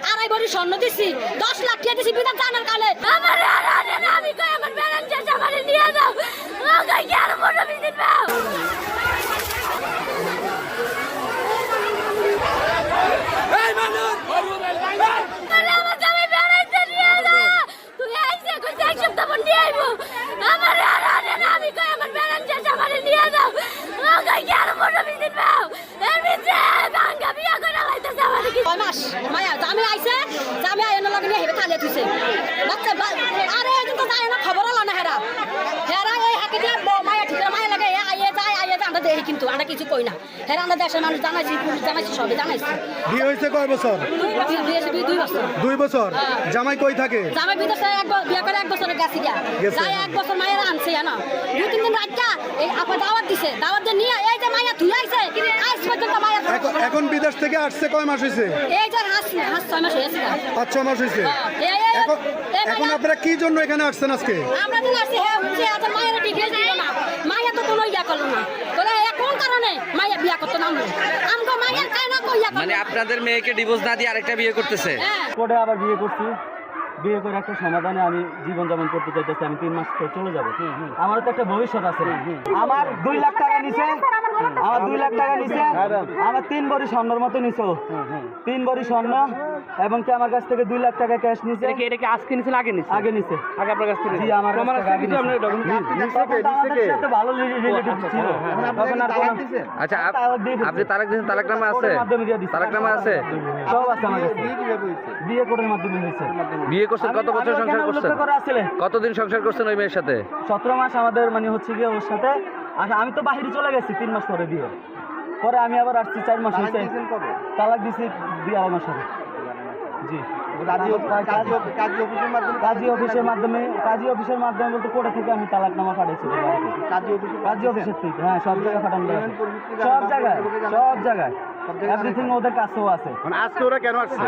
আড়াই ভরি স্বর্ণ দিছি, 10 লাখ টাকা দিছি বিধান জানার কালে। আমার আমি কই আমার ব্যালেন্স শেষ, আমারে নিয়ে যাও। ওকে কি আর বড় বিদিন দাও। এই মানুষ বড় ভাই আরে আমার জামাই ব্যালেন্স নিয়ে যাও। তুই আইছে কই এক সপ্তাহ পর নিয়ে আইবো। আমার আমি কই আমার ব্যালেন্স শেষ, আমারে নিয়ে যাও। ওকে কি আর বড় বিদিন দাও। এই বিচে ভাঙা বিয়া করে লাইতেছে আমারে কি। মাস মায়া জামাই আইছে, জামাই আইনো লাগে নিয়ে হেবে থালে তুইছে। বাচ্চা আরে এদিন তো যায় না, খবর হলো না হেরা এই হাকে দিয়ে মায়া ঠিক মায়া লাগে আইয়ে যায় আমরা দেখি, কিন্তু আমরা কিছু কই না। হেরা আমরা দেশের মানুষ জানাইছি, পুলিশ জানাইছি, সবে জানাইছি। বিয়ে হয়েছে কয় বছর? 2 বছর। 2 বছর। জামাই কই থাকে? জামাই বিদেশে বিয়ে করে 1 বছরের গেছি গিয়া যায়, 1 বছর মায়ের আনছে না। 2-3 দিন রাখা এই আপা দাওয়াত দিছে, দাওয়াত দিয়ে নিয়ে এই যে মায়া তুই আইছে আজ পর্যন্ত মায়া এখন বিদেশ থেকে আসছে কয় মাস হয়েছে? এই যে হাস 6 মাস হয়েছে। 5-6 মাস হয়েছে। এখন আপনারা কি জন্য এখানে আসছেন আজকে? আমরা দিন আসছি হ্যাঁ হচ্ছে আজ মায়ের ডিটেইলস দিল না, মায়া তো কোনো ইয়া করলো না। বলে কোন কারণে মায়া বিয়া করতে নাম আমগো মায়ের কাই না কইয়া মানে আপনাদের মেয়েকে ডিভোর্স না দিয়ে আরেকটা বিয়ে করতেছে। কোর্টে আবার বিয়ে করছি, বিয়ে করে একটা সমাধানে আমি জীবনযাপন করতে চাইতেছি। আমি 3 মাস পর চলে যাবো। আমারও তো একটা ভবিষ্যৎ আছে। আমার 2 লাখ টাকা নিছে, আমার 2 লাখ টাকা নিছে, আমার 3 ভরি স্বর্ণের মতো নিছো, 3 ভরি স্বর্ণ এবং কি আমার কাছ থেকে 2 লাখ টাকা ক্যাশ নিছে। এটা কি আজকে নিছেন আগে নিছেন? আগে নিছে, আগে আপনার কাছ থেকে। জি আমার কাছ থেকে আগে নিছে। আমাদের সাথে ভালো রিলেটিভ ছিল। তখন আর কোনো আচ্ছা আপনি তালাক দিয়েছেন, তালাকনামা আছে? তালাকনামা আছে? সব আছে আমার কাছে। বিয়ে করার মাধ্যমে হয়েছে। বিয়ে করছেন কত বছর সংসার করছেন? আসলে কতদিন সংসার করছেন ওই মেয়ের সাথে? 17 মাস আমাদের মানে হচ্ছে গিয়ে ওর সাথে। আচ্ছা আমি তো বাহিরে চলে গেছি 3 মাস পরে বিয়ে, পরে আমি আবার আসছি 4 মাস হয়েছে। তালাক দিছি 2 মাস আগে। জি কাজী অফিসের মাধ্যমে বলতে কোর্টে থেকে আমি তালাকনামা পাঠিয়েছি। কাজী অফিসের থেকে হ্যাঁ সব জায়গায় পাঠানো যায়, সব জায়গায় এভরিথিং ওদের কাছেও আছে। আজকে ওরা কেন আসছে?